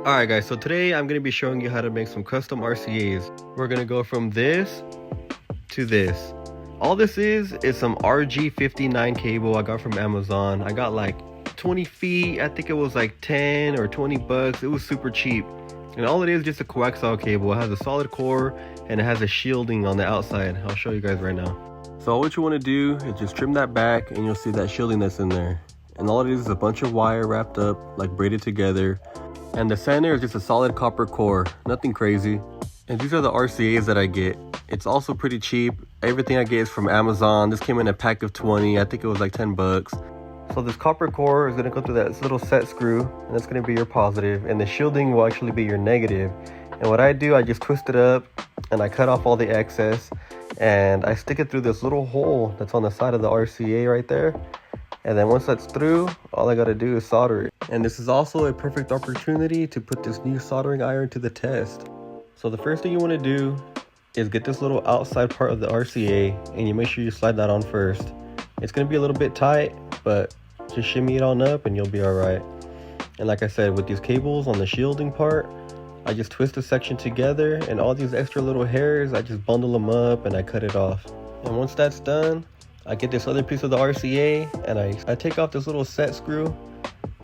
Alright guys, so today I'm going to be showing you how to make some custom RCAs. We're going to go from this to this. All this is some RG59 cable I got from Amazon. I got like 20 feet, I think it was like 10 or 20 bucks. It was super cheap. And all it is just a coaxial cable. It has a solid core and it has a shielding on the outside. I'll show you guys right now. So all what you want to do is just trim that back and you'll see that shielding that's in there. And all it is a bunch of wire wrapped up, like braided together. And the center is just a solid copper core, nothing crazy. And these are the RCAs that I get. It's also pretty cheap. Everything I get is from Amazon. This came in a pack of 20. I think it was like 10 bucks. So this copper core is gonna go through that little set screw, and that's gonna be your positive, and the shielding will actually be your negative. And what I do, I just twist it up and I cut off all the excess and I stick it through this little hole that's on the side of the RCA right there. And then once that's through, all I gotta do is solder it. And this is also a perfect opportunity to put this new soldering iron to the test. So the first thing you wanna do is get this little outside part of the RCA and you make sure you slide that on first. It's gonna be a little bit tight, but just shimmy it on up and you'll be all right. And like I said, with these cables on the shielding part, I just twist the section together and all these extra little hairs, I just bundle them up and I cut it off. And once that's done, I get this other piece of the RCA and I take off this little set screw.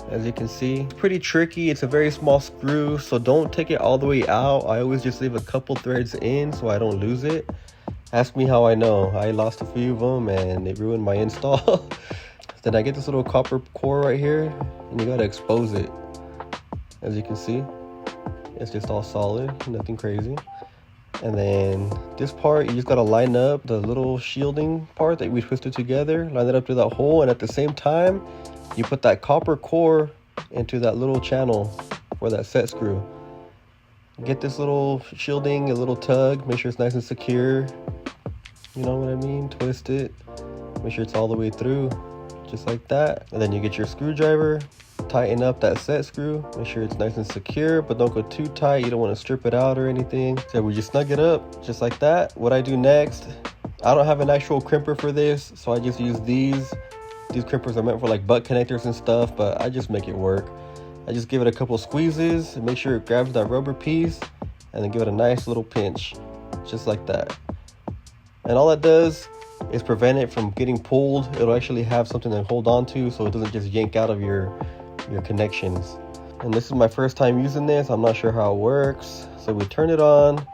As you can see, pretty tricky. It's a very small screw, so don't take it all the way out. I always just leave a couple threads in so I don't lose it. Ask me how I know. I lost a few of them and it ruined my install. Then I get this little copper core right here and you gotta expose it. As you can see, it's just all solid, nothing crazy. And then this part, you just gotta line up the little shielding part that we twisted together, line it up to that hole, and at the same time, you put that copper core into that little channel for that set screw. Get this little shielding, a little tug, make sure it's nice and secure. You know what I mean? Twist it, make sure it's all the way through, just like that. And then you get your screwdriver, tighten up that set screw, make sure it's nice and secure, but don't go too tight. You don't want to strip it out or anything. So we just snug it up just like that. What I do next, I don't have an actual crimper for this, so I just use these. These crimpers are meant for like butt connectors and stuff, but I just make it work. I just give it a couple squeezes and make sure it grabs that rubber piece and then give it a nice little pinch, just like that. And all that does is prevent it from getting pulled. It'll actually have something to hold on to so it doesn't just yank out of your connections. And this is my first time using this. I'm not sure how it works. So we turn it on.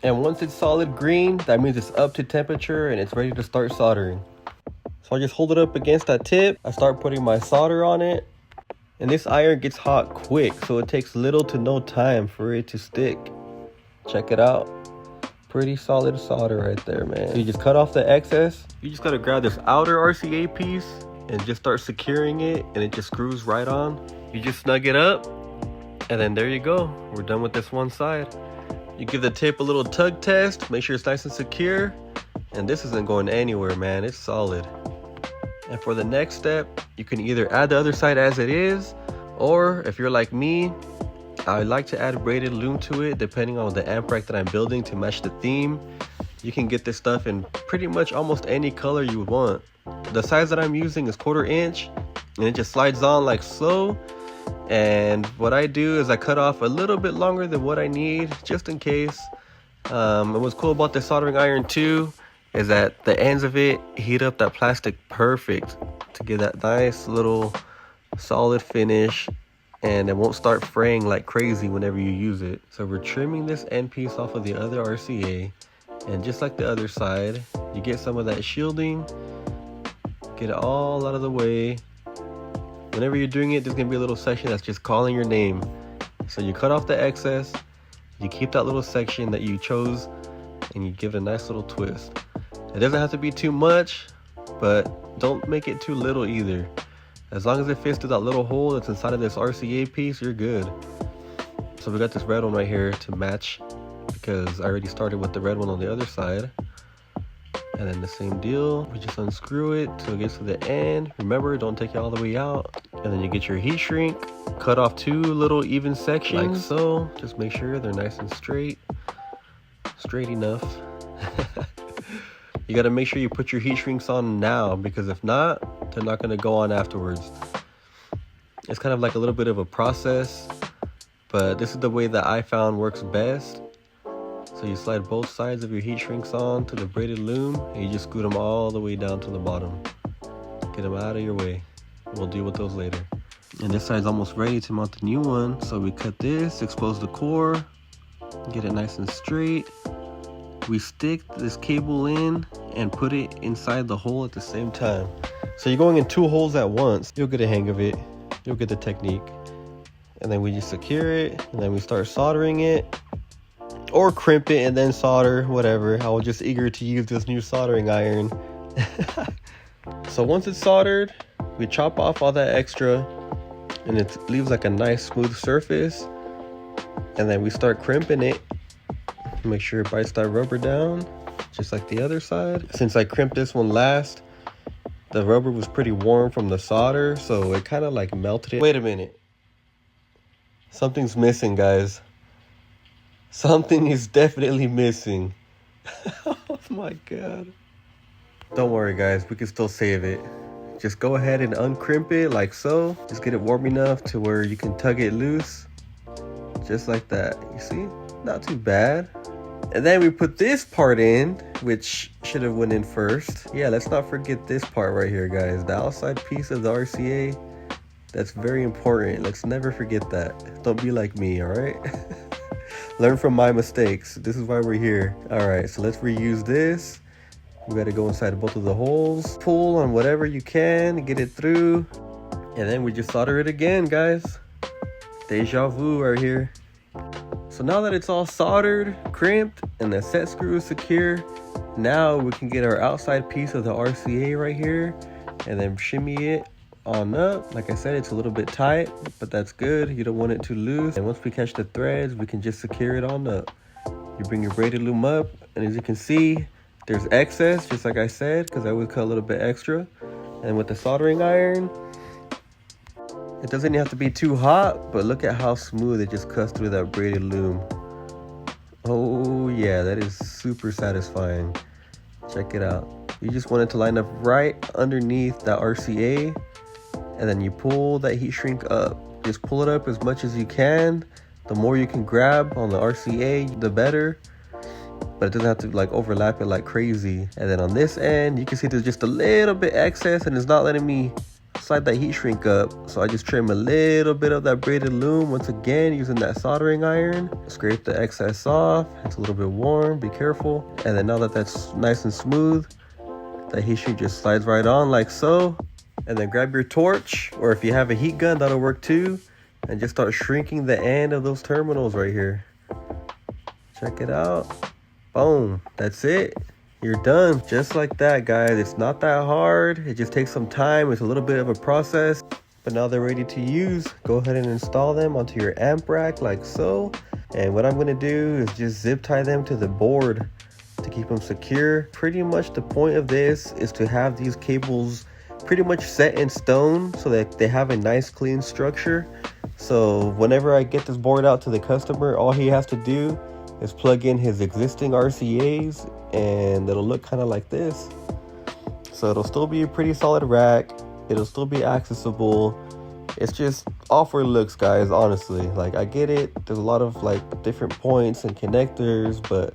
And once it's solid green, that means it's up to temperature and it's ready to start soldering. So I just hold it up against that tip. I start putting my solder on it. And this iron gets hot quick, so it takes little to no time for it to stick. Check it out. Pretty solid solder right there, man. So you just cut off the excess. You just gotta grab this outer RCA piece and just start securing it, and it just screws right on. You just snug it up, and then there you go. We're done with this one side. You give the tip a little tug test, make sure it's nice and secure, and this isn't going anywhere, man. It's solid. And for the next step, you can either add the other side as it is, or if you're like me, I like to add braided loom to it depending on the amp rack that I'm building to match the theme. You can get this stuff in pretty much almost any color you would want. The size that I'm using is 1/4 inch and it just slides on like so. And what I do is I cut off a little bit longer than what I need just in case. And what's cool about this soldering iron too is that the ends of it heat up that plastic perfect to get that nice little solid finish, and it won't start fraying like crazy whenever you use it. So we're trimming this end piece off of the other RCA, and just like the other side, you get some of that shielding, get it all out of the way. Whenever you're doing it, there's gonna be a little section that's just calling your name. So you cut off the excess, you keep that little section that you chose, and you give it a nice little twist. It doesn't have to be too much, but don't make it too little either. As long as it fits through that little hole that's inside of this RCA piece, you're good. So we got this red one right here to match because I already started with the red one on the other side. And then the same deal, we just unscrew it till it gets to the end. Remember, don't take it all the way out. And then you get your heat shrink, cut off 2 little even sections like so. Just make sure they're nice and straight enough. You got to make sure you put your heat shrinks on now, because if not, they're not going to go on afterwards. It's kind of like a little bit of a process but this is the way that I found works best. So you slide both sides of your heat shrinks on to the braided loom, and you just scoot them all the way down to the bottom. Get them out of your way. We'll deal with those later. And this side's almost ready to mount the new one. So we cut this, expose the core, get it nice and straight. We stick this cable in and put it inside the hole at the same time. So you're going in 2 holes at once. You'll get a hang of it. You'll get the technique. And then we just secure it, and then we start soldering it. Or crimp it and then solder, whatever. I was just eager to use this new soldering iron. So once it's soldered, we chop off all that extra, and it leaves like a nice smooth surface. And then we start crimping it. Make sure it bites that rubber down, just like the other side. Since I crimped this one last, the rubber was pretty warm from the solder, so it kind of like melted it. Wait a minute. Something's missing, guys. Something is definitely missing. Oh my god. Don't worry, guys, we can still save it. Just go ahead and uncrimp it like so. Just get it warm enough to where you can tug it loose. Just like that. You see? Not too bad. And then we put this part in, which should have went in first. Yeah, let's not forget this part right here, guys. The outside piece of the RCA. That's very important. Let's never forget that. Don't be like me, alright? Learn from my mistakes. This is why we're here. Alright, so let's reuse this. We gotta go inside both of the holes. Pull on whatever you can, get it through. And then we just solder it again, guys. Deja vu right here. So now that it's all soldered, crimped, and the set screw is secure, now we can get our outside piece of the RCA right here and then shimmy it on up. Like I said, it's a little bit tight, but that's good. You don't want it too loose. And once we catch the threads, we can just secure it on up. You bring your braided loom up, and as you can see, there's excess, just like I said, because I would cut a little bit extra. And with the soldering iron, it doesn't have to be too hot, but look at how smooth it just cuts through that braided loom. Oh yeah, that is super satisfying. Check it out. You just want it to line up right underneath that RCA, and then you pull that heat shrink up. Just pull it up as much as you can. The more you can grab on the RCA, the better. But it doesn't have to like overlap it like crazy. And then on this end, you can see there's just a little bit excess, and it's not letting me slide that heat shrink up. So I just trim a little bit of that braided loom once again using that soldering iron. Scrape the excess off. It's a little bit warm, be careful. And then now that that's nice and smooth, that heat shrink just slides right on like so. And then grab your torch, or if you have a heat gun, that'll work too, and just start shrinking the end of those terminals right here. Check it out. Boom, that's it. You're done. Just like that, guys. It's not that hard. It just takes some time. It's a little bit of a process, but now they're ready to use. Go ahead and install them onto your amp rack like so. And what I'm going to do is just zip tie them to the board to keep them secure. Pretty much the point of this is to have these cables pretty much set in stone so that they have a nice clean structure. So whenever I get this board out to the customer, all he has to do is plug in his existing RCAs, and it'll look kind of like this. So it'll still be a pretty solid rack. It'll still be accessible. It's just all for looks, guys, honestly. Like, I get it. There's a lot of like different points and connectors, but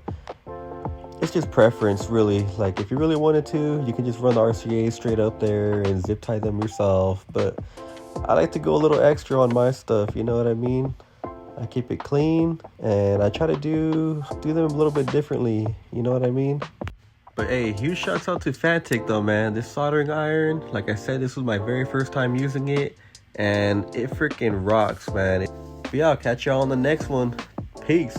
it's just preference, really. Like, if you really wanted to, you can just run the RCA straight up there and zip tie them yourself. But I like to go a little extra on my stuff, you know what I mean? I keep it clean, and I try to do them a little bit differently, you know what I mean? But hey, huge shouts out to Fantic though, man. This soldering iron, like I said, this was my very first time using it, and it freaking rocks, man. But yeah, I'll catch y'all on the next one. Peace.